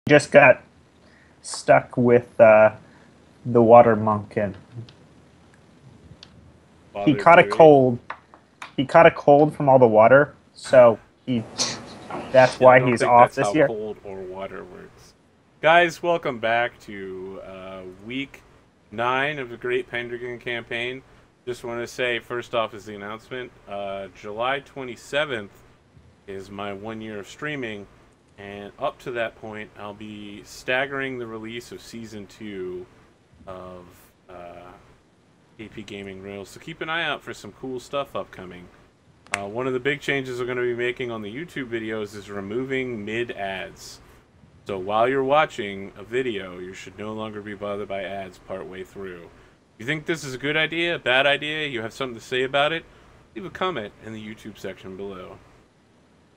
just got stuck with the water monk, and he Bothered caught a Louis. cold. He caught a cold from all the water, so that's Yeah, I why don't he's think off that's this how year. cold or water works. Guys, welcome back to week 9 of the Great Pendragon campaign. Just want to say, first off, is the announcement. July 27th is my 1 year of streaming, and up to that point, I'll be staggering the release of Season 2 of APGamingREAL. So keep an eye out for some cool stuff upcoming. One of the big changes we're going to be making on the YouTube videos is removing mid-ads. So while you're watching a video, you should no longer be bothered by ads partway through. If you think this is a good idea, a bad idea, you have something to say about it, leave a comment in the YouTube section below.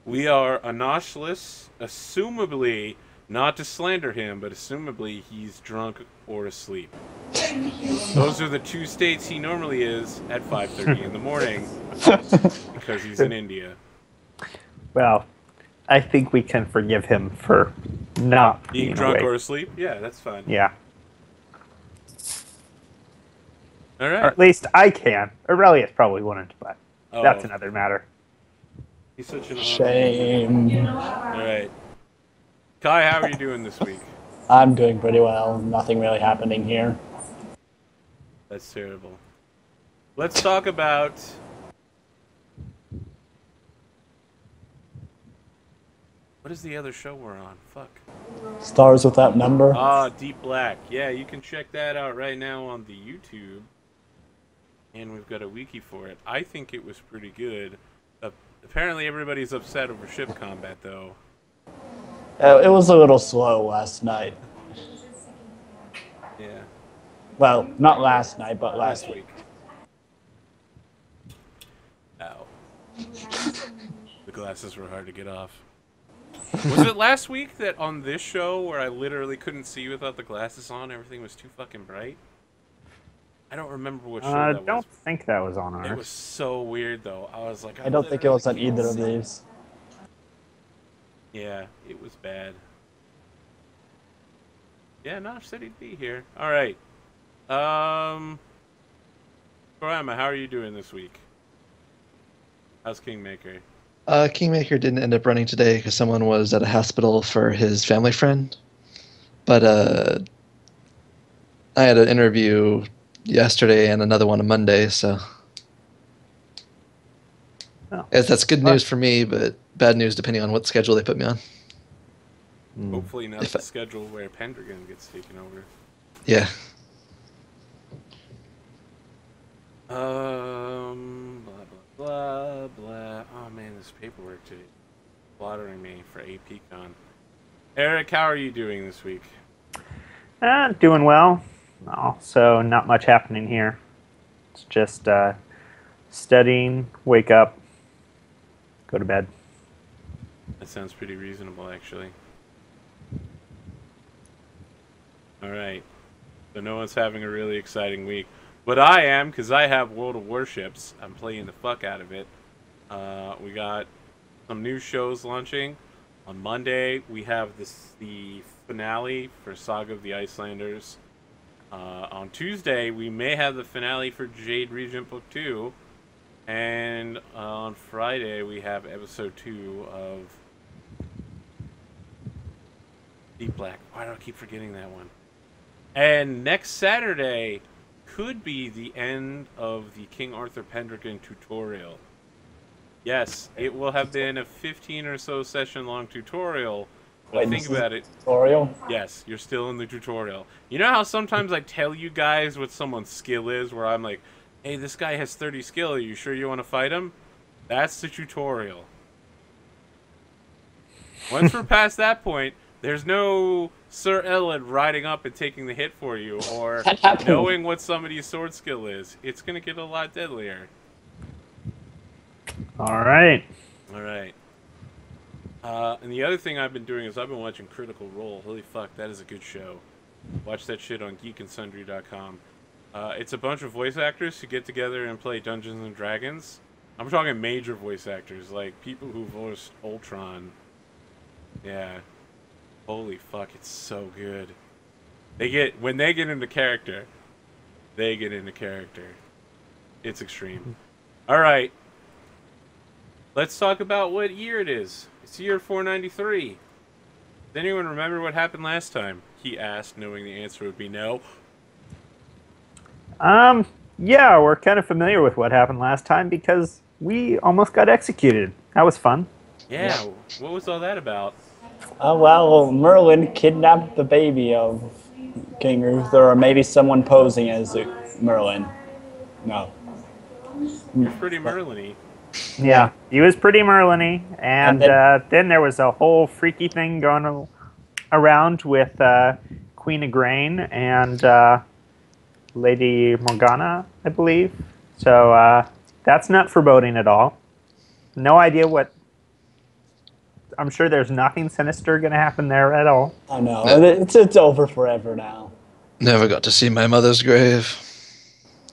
We are Anoshless, assumably, not to slander him, but assumably he's drunk or asleep. Those are the two states he normally is at 5:30 in the morning because he's in India. Well, I think we can forgive him for not Being being drunk awake. or asleep? Yeah, that's fine. Yeah, All or right. at least I can. Aurelius probably wouldn't, but that's Oh, another matter. he's such an Shame. All right. Kai, how are you doing this week? I'm doing pretty well. Nothing really happening here. That's terrible. Let's talk about... What is the other show we're on? Fuck. Stars Without Number. Ah, Deep Black. Yeah, you can check that out right now on the YouTube. And we've got a wiki for it. I think it was pretty good. Apparently everybody's upset over ship combat, though. It was a little slow last night. Yeah. Well, not last night, but last week. Ow. The glasses were hard to get off. Was it last week that on this show where I literally couldn't see without the glasses on, everything was too fucking bright? I don't remember what show that was. I don't think that was on ours. It was so weird, though. I was like, I don't think it was on either of these. Yeah, it was bad. Yeah, Anosh said he'd be here. All right. Kroama, how are you doing this week? How's Kingmaker? Kingmaker didn't end up running today because someone was at a hospital for his family friend. But I had an interview yesterday and another one on Monday, so as that's good news for me, but bad news depending on what schedule they put me on. Hopefully not the schedule where Pendragon gets taken over. Yeah. Blah, blah, blah, blah. Oh man, this paperwork today bothering me for APCon. Erik, how are you doing this week? Doing well. Also, not much happening here. It's just studying, wake up, go to bed. That sounds pretty reasonable, actually. Alright. So no one's having a really exciting week. But I am, because I have World of Warships. I'm playing the fuck out of it. We got some new shows launching. On Monday, we have the finale for Saga of the Icelanders. On Tuesday, we may have the finale for Jade Regent Book 2. And on Friday, we have episode 2 of Deep Black. Why do I keep forgetting that one? And next Saturday could be the end of the King Arthur Pendragon tutorial. Yes, it will have been a 15 or so session long tutorial. But think about it. Tutorial? Yes, you're still in the tutorial. You know how sometimes I tell you guys what someone's skill is, where I'm like, hey, this guy has 30 skill, are you sure you want to fight him? That's the tutorial. Once we're past that point, there's no Sir Ellen riding up and taking the hit for you, or knowing what somebody's sword skill is. It's going to get a lot deadlier. Alright. Alright. And the other thing I've been doing is I've been watching Critical Role. Holy fuck, that is a good show. Watch that shit on geekandsundry.com. It's a bunch of voice actors who get together and play Dungeons and Dragons. I'm talking major voice actors, like people who voiced Ultron. Yeah. Holy fuck, it's so good. When they get into character, they get into character. It's extreme. Alright. Let's talk about what year it is. It's year 493. Does anyone remember what happened last time? He asked, knowing the answer would be no. Yeah, we're kind of familiar with what happened last time because we almost got executed. That was fun. Yeah, what was all that about? Oh, well, Merlin kidnapped the baby of King Uther, or maybe someone posing as Merlin. No. You're pretty Merlin-y. Yeah, he was pretty Merlin-y, and then there was a whole freaky thing going around with Queen Igraine and Lady Morgana, I believe. So that's not foreboding at all. No idea what... I'm sure there's nothing sinister going to happen there at all. I know. It's over forever now. Never got to see my mother's grave.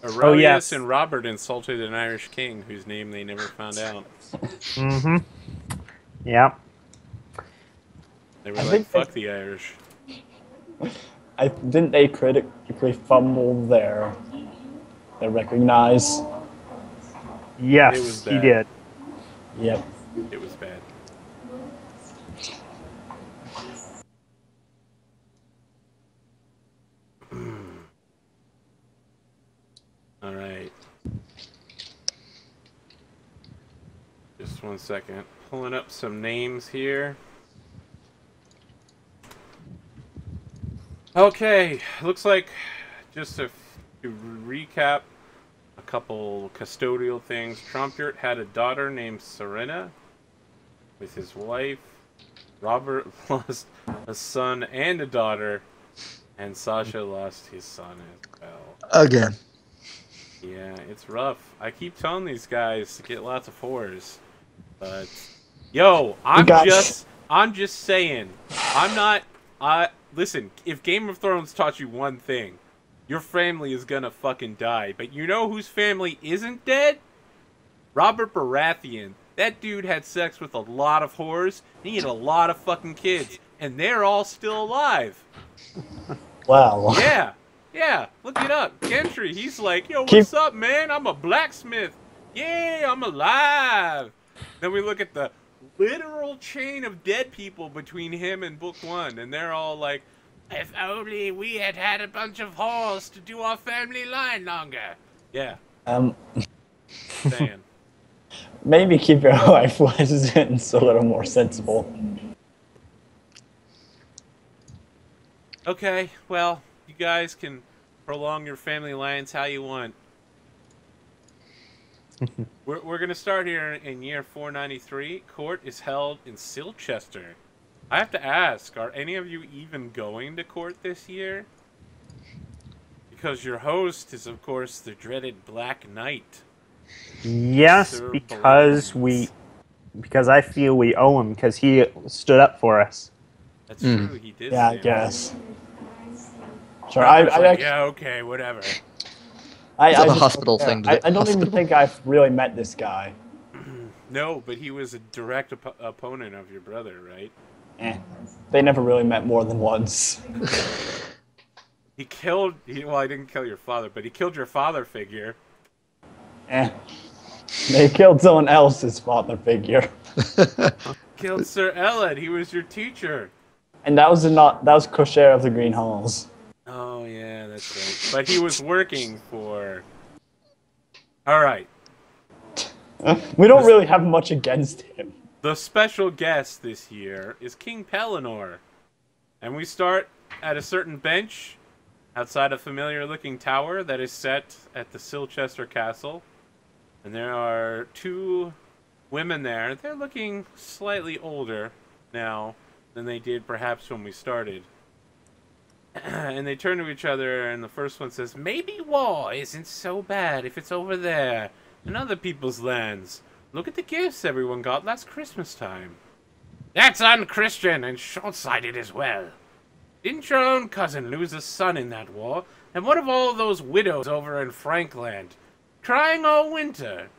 Aurelius and Robert insulted an Irish king whose name they never found out. Mm-hmm. Yeah. They were like, fuck the Irish. Didn't they critically fumble their recognize? Yes, he did. Yep. It was bad. All right. Just 1 second. Pulling up some names here. Okay, looks like just to recap a couple custodial things. Trumpert had a daughter named Serena with his wife. Robert lost a son and a daughter, and Sasha lost his son as well. Again. Yeah, it's rough. I keep telling these guys to get lots of 4s, but yo, I'm just saying. I'm not. Listen, if Game of Thrones taught you one thing, your family is gonna fucking die. But you know whose family isn't dead? Robert Baratheon. That dude had sex with a lot of whores, and he had a lot of fucking kids, and they're all still alive. Wow. Yeah. Yeah, look it up. Gentry, he's like, yo, what's up, man? I'm a blacksmith. Yeah, I'm alive. Then we look at the literal chain of dead people between him and Book 1, and they're all like, if only we had had a bunch of whores to do our family line longer. Yeah. Saying. Maybe keep your life lessons a little more sensible. Okay, well, you guys can prolong your family lines how you want. We're going to start here in year 493. Court is held in Silchester. I have to ask, are any of you even going to court this year? Because your host is, of course, the dreaded Black Knight. Yes, Sir because Blades. because I feel we owe him because he stood up for us. That's true, he did. Yeah, say I guess. that. Sure, Yeah, okay, whatever. It's not a hospital thing. I don't even think I've really met this guy. No, but he was a direct opponent of your brother, right? They never really met more than once. Well, he didn't kill your father, but he killed your father figure. They killed someone else's father figure. Killed Sir Eled, he was your teacher. And that was Kosher of the Green Halls. Oh, yeah, that's right. But he was working for... Alright. We don't really have much against him. The special guest this year is King Pellinor. And we start at a certain bench outside a familiar-looking tower that is set at the Silchester Castle. And there are 2 women there. They're looking slightly older now than they did perhaps when we started. And they turn to each other, and the first one says, maybe war isn't so bad if it's over there in other people's lands. Look at the gifts everyone got last Christmas time. That's unchristian and short-sighted as well. Didn't your own cousin lose a son in that war? And what of all those widows over in Frankland? Crying all winter.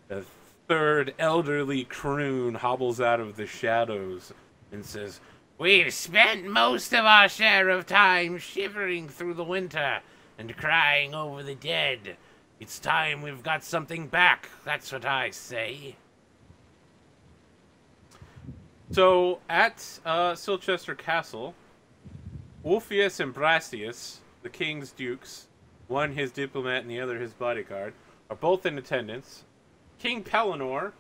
The third elderly croon hobbles out of the shadows and says, We've spent most of our share of time shivering through the winter and crying over the dead. It's time we've got something back, that's what I say. So, at Silchester Castle, Ulfius and Brastius, the king's dukes, one his diplomat and the other his bodyguard, are both in attendance. King Pellinor,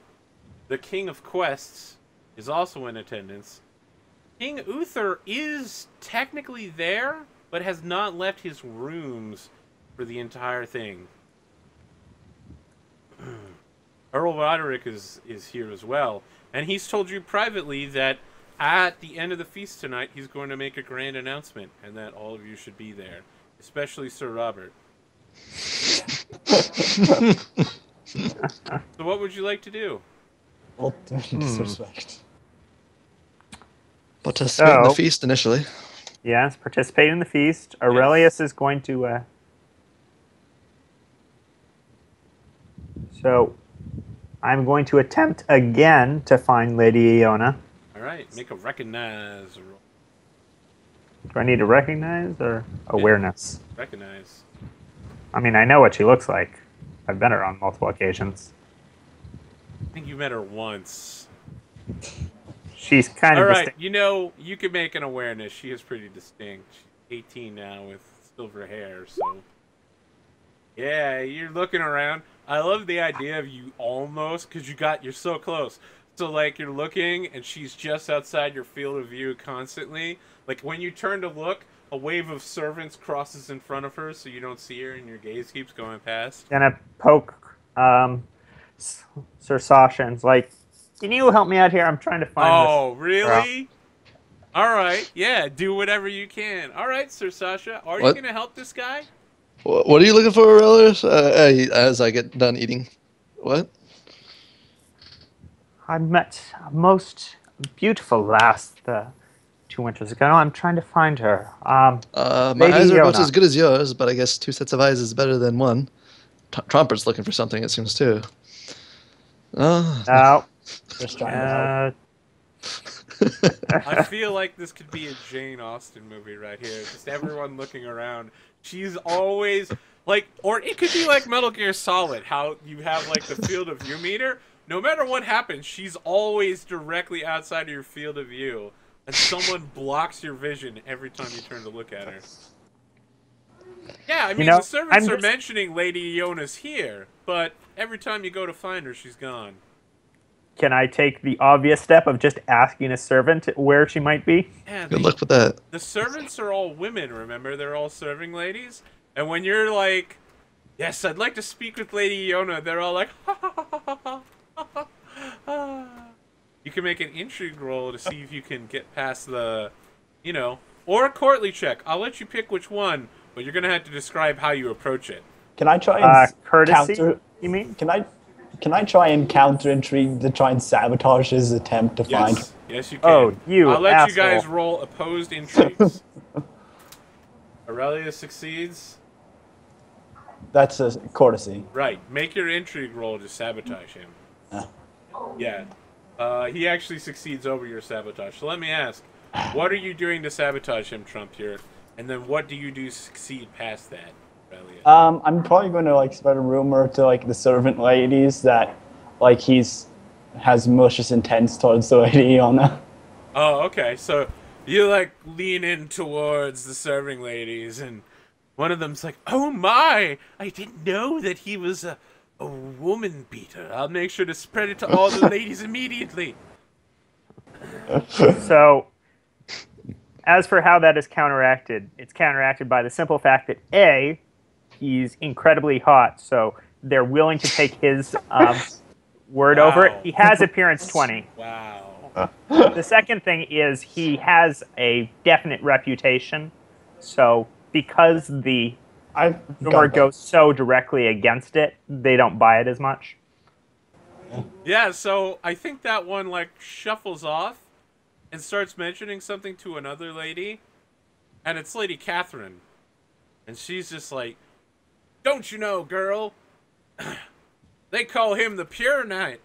the king of quests, is also in attendance. King Uther is technically there, but has not left his rooms for the entire thing. Earl Roderick is here as well, and he's told you privately that at the end of the feast tonight, he's going to make a grand announcement, and that all of you should be there, especially Sir Robert. So what would you like to do? Well, disrespect. Participate in the feast initially. Yes, participate in the feast. Aurelius is going to... So, I'm going to attempt again to find Lady Iona. Alright, make a recognize roll. Do I need to recognize or awareness? Yeah, recognize. I mean, I know what she looks like. I've met her on multiple occasions. I think you met her once. She's kind of Alright, distinct. you know, you can make an awareness. She is pretty distinct. She's 18 now with silver hair, so... Yeah, you're looking around. I love the idea of you almost, because you're so close. So, like, you're looking, and she's just outside your field of view constantly. Like, when you turn to look, a wave of servants crosses in front of her, so you don't see her, and your gaze keeps going past. Gonna poke Sir Sasha and's like, can you help me out here? I'm trying to find this. Oh, really? Alright, yeah, do whatever you can. Alright, Sir Sasha, are you going to help this guy? What are you looking for, Aurelius? As I get done eating. What? I met a most beautiful lass 2 winters ago. I'm trying to find her. My Lady eyes are Iona. not as good as yours, but I guess 2 sets of eyes is better than 1. Trompert's looking for something, it seems, too. No. Just trying to help. I feel like this could be a Jane Austen movie right here. Just everyone looking around. She's always, like, or it could be like Metal Gear Solid, how you have, like, the field of view meter. No matter what happens, she's always directly outside of your field of view. And someone blocks your vision every time you turn to look at her. Yeah, I mean, the servants are mentioning Lady Iona's here, but every time you go to find her, she's gone. Can I take the obvious step of just asking a servant where she might be? Yeah, Good luck with that. The servants are all women, remember? They're all serving ladies. And when you're like, yes, I'd like to speak with Lady Iona, they're all like, ha ha ha ha ha ha ha. You can make an intrigue roll to see if you can get past the, you know, or a courtly check. I'll let you pick which one, but you're going to have to describe how you approach it. Can I try and courtesy, counter... you mean? Can I try and counter intrigue to try and sabotage his attempt to find... Yes, you can. Oh, I'll let asshole. you guys roll opposed intrigues. Aurelius succeeds. That's a courtesy. Right. Make your intrigue roll to sabotage him. Yeah. He actually succeeds over your sabotage. So let me ask, what are you doing to sabotage him, Trump, here? And then what do you do to succeed past that, Aurelius? I'm probably going to, like, spread a rumor to, like, the servant ladies that, like, has malicious intents towards the Lady Iona. Oh, okay. So you, like, lean in towards the serving ladies, and one of them's like, oh my, I didn't know that he was a woman beater. I'll make sure to spread it to all the ladies immediately. So, as for how that is counteracted, it's counteracted by the simple fact that A, he's incredibly hot, so they're willing to take his word over it. He has appearance 20. Wow. The second thing is he has a definite reputation, so because the rumor goes so directly against it, they don't buy it as much. Yeah, so I think that one, like, shuffles off and starts mentioning something to another lady, and it's Lady Catherine. And she's just like, don't you know, girl? They call him the Pure Knight.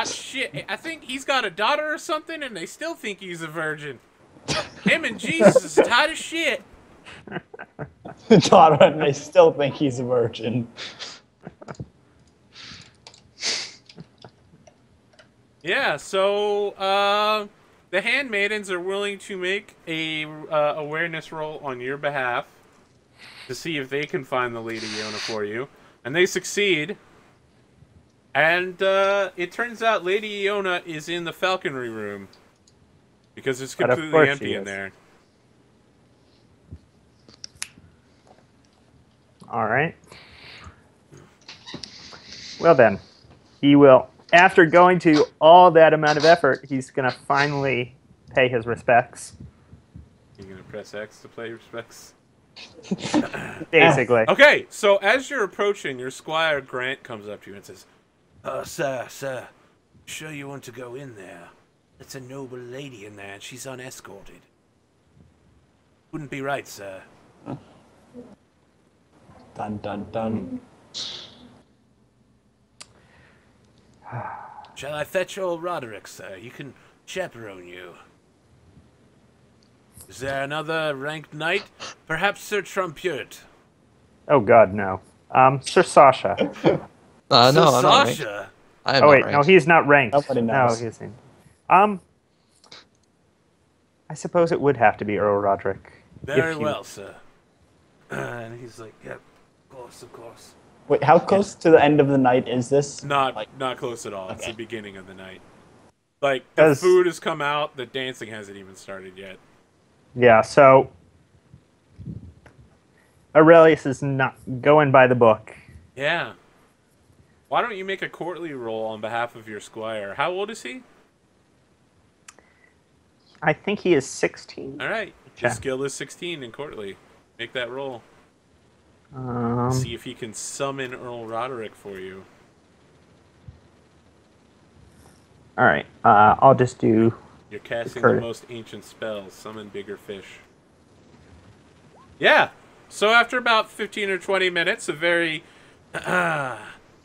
Shit, I think he's got a daughter or something, and they still think he's a virgin. Him and Jesus is tight as shit. Tara, and they still think he's a virgin. Yeah, so the handmaidens are willing to make a awareness roll on your behalf to see if they can find the Lady Iona for you, and they succeed. And it turns out Lady Iona is in the falconry room because it's completely empty in there. All right. Well then, he will. After going to all that amount of effort, he's gonna finally pay his respects. You're gonna press X to play respects? Basically. Okay, so as you're approaching, your squire Grant comes up to you and says, sir, sure you want to go in there? It's a noble lady in there and she's unescorted. Wouldn't be right, sir. Dun dun dun. Shall I fetch old Roderick, sir? You can chaperone you. Is there another ranked knight? Perhaps Sir Trumpurt? Oh God, no. Sir Sasha. No, I'm not Sasha? ranked. I am Oh not wait, ranked. no, he's not ranked. Nobody knows. No, he's I suppose it would have to be Earl Roderick. Very well, sir. And he's like, yep, of course, of course. Wait, how close to the end of the night is this? Not close at all. It's the beginning of the night. Like, the food has come out, the dancing hasn't even started yet. Yeah, so Aurelius is not going by the book. Yeah. Why don't you make a courtly roll on behalf of your squire? How old is he? I think he is 16. All right. Yeah. His skill is 16 in courtly. Make that roll. See if he can summon Earl Roderick for you. All right. I'll just do. You're casting the most ancient spell. Summon bigger fish. Yeah. So after about 15 or 20 minutes, a very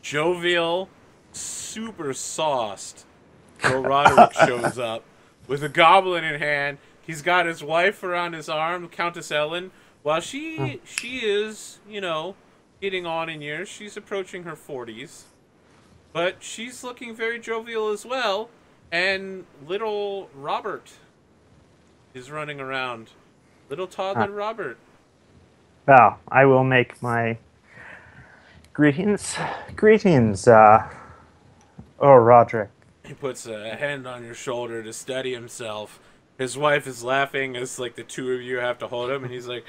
jovial, super sauced Earl Roderick shows up with a goblin in hand. He's got his wife around his arm, Countess Ellen. While she is, you know, getting on in years, she's approaching her 40s. But she's looking very jovial as well. And little Robert is running around. Little toddler Robert. Well, I will make my greetings. Greetings, Earl Roderick. He puts a hand on your shoulder to steady himself. His wife is laughing as, like, the two of you have to hold him. And he's like,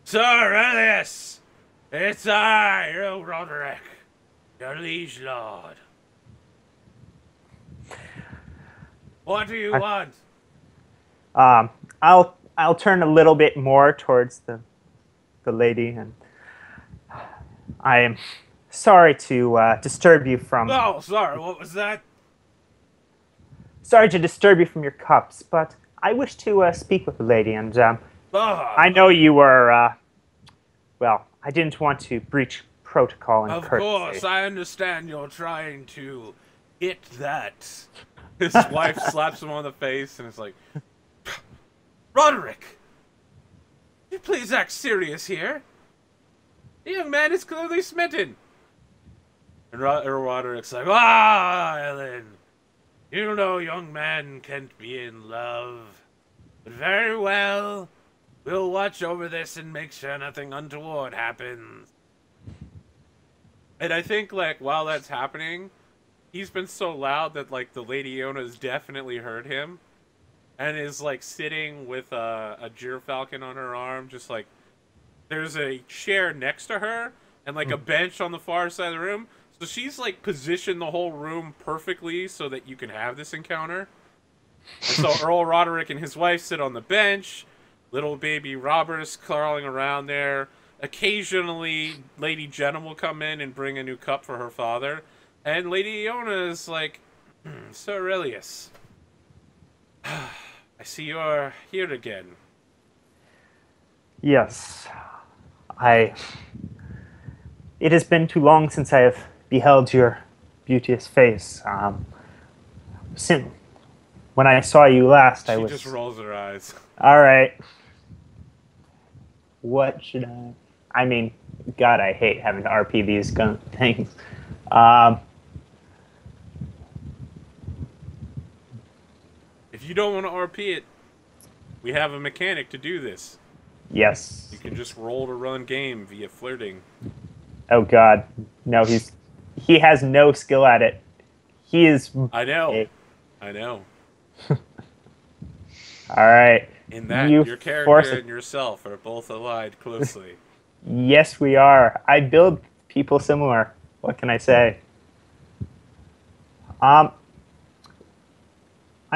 Sir Aurelius, it's I, Earl Roderick, your liege lord. What do you want? I'll turn a little bit more towards the lady, and I am sorry to disturb you from. Oh, sorry. What was that? Sorry to disturb you from your cups, but I wish to speak with the lady, and I know you were. Well, I didn't want to breach protocol and courtesy. Of course, I understand you're trying to hit that. His wife slaps him on the face and is like, Roderick, you please act serious here. The young man is clearly smitten. And Roderick's like, Ellen, you know young man can't be in love. But very well, we'll watch over this and make sure nothing untoward happens. And I think, like, while that's happening, he's been so loud that, like, the Lady Iona's definitely heard him. And is, like, sitting with a gyrfalcon on her arm, just, like, there's a chair next to her, and, like, a bench on the far side of the room. So she's, like, positioned the whole room perfectly so that you can have this encounter. And so Earl Roderick and his wife sit on the bench. Little baby Robert is crawling around there. Occasionally, Lady Jenna will come in and bring a new cup for her father. And Lady Iona is like, Sir Aurelius, I see you're here again. Yes. It has been too long since I have beheld your beauteous face. When I saw you last, I She was... just rolls her eyes. All right. What should I... I mean, God, I hate having to RP these things. If you don't want to RP it, we have a mechanic to do this. Yes. You can just roll to run game via flirting. Oh, God. No, he has no skill at it. He is... I know. I know. All right. In that, you your character and yourself are both allied closely. Yes, we are. I build people similar. What can I say? I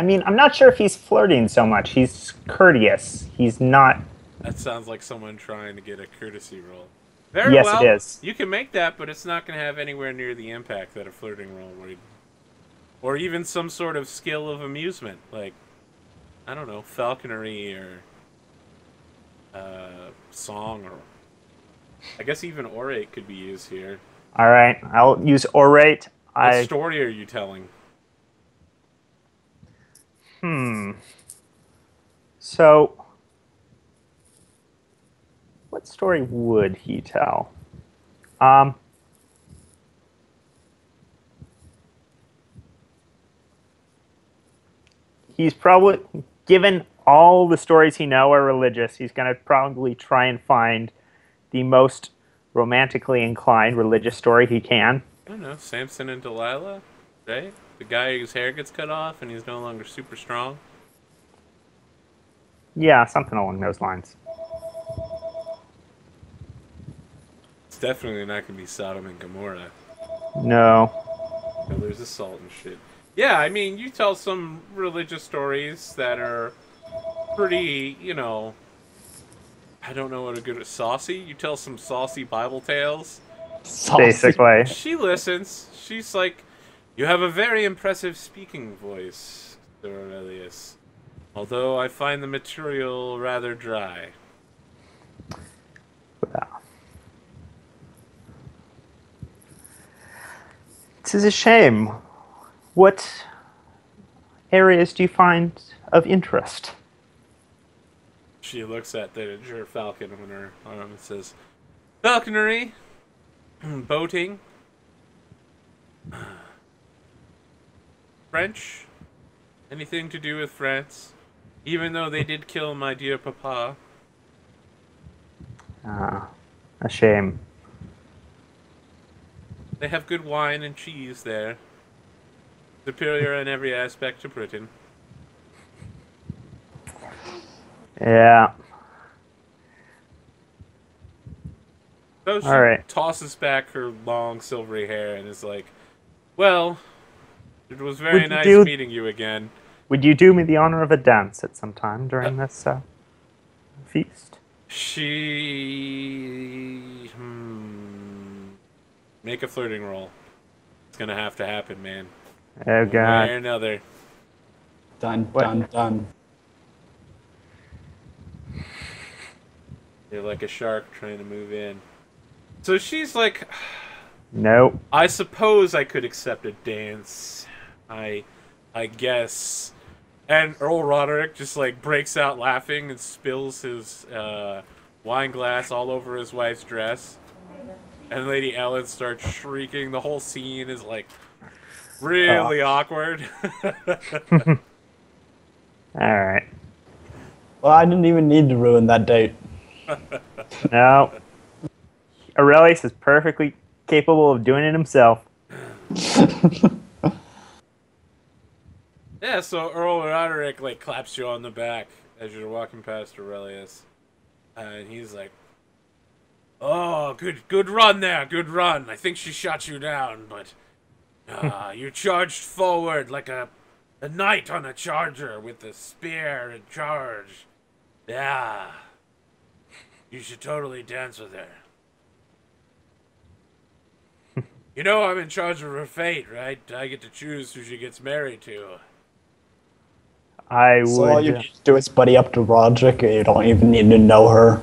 mean, I'm not sure if he's flirting so much. He's courteous. He's not... That sounds like someone trying to get a courtesy roll. Very yes, well. it is. You can make that, but it's not going to have anywhere near the impact that a flirting roll would. Or even some sort of skill of amusement, like, I don't know, falconry or song, or I guess even orate could be used here. All right, I'll use orate. What story are you telling? So, what story would he tell? He's probably, given all the stories he knows are religious, he's going to probably try and find the most romantically inclined religious story he can. I don't know, Samson and Delilah, right? The guy whose hair gets cut off and he's no longer super strong. Yeah, something along those lines. It's definitely not going to be Sodom and Gomorrah. No. There's assault and shit. Yeah, I mean, you tell some religious stories that are pretty, you know, I don't know what a good saucy. You tell some saucy Bible tales. Saucy. Basically. She listens. She's like, you have a very impressive speaking voice, Sir Aurelius. Although I find the material rather dry. Well, it is a shame. What areas do you find of interest? She looks at her falcon on her arm and says, falconry, boating, French, anything to do with France, even though they did kill my dear papa. A shame. They have good wine and cheese there. Superior in every aspect to Britain. Yeah. So she All right. tosses back her long silvery hair and is like, well, it was very nice meeting you again. Would you do me the honor of a dance at some time during this feast? She... Make a flirting roll. It's gonna have to happen, man. Oh, God. One way or another. Dun, dun, dun. You're like a shark trying to move in. So she's like... Nope. I suppose I could accept a dance. I guess. And Earl Roderick just like breaks out laughing and spills his wine glass all over his wife's dress. And Lady Ellen starts shrieking. The whole scene is like really awkward. Alright. Well, I didn't even need to ruin that date. No. Aurelius is perfectly capable of doing it himself. Yeah, so Earl Roderick like claps you on the back as you're walking past Aurelius. And he's like, oh, good run there, good run. I think she shot you down, but you charged forward like a knight on a charger with a spear and charge. Yeah. You should totally dance with her. You know I'm in charge of her fate, right? I get to choose who she gets married to. I So would... all you need to do is buddy up to Roderick, and you don't even need to know her,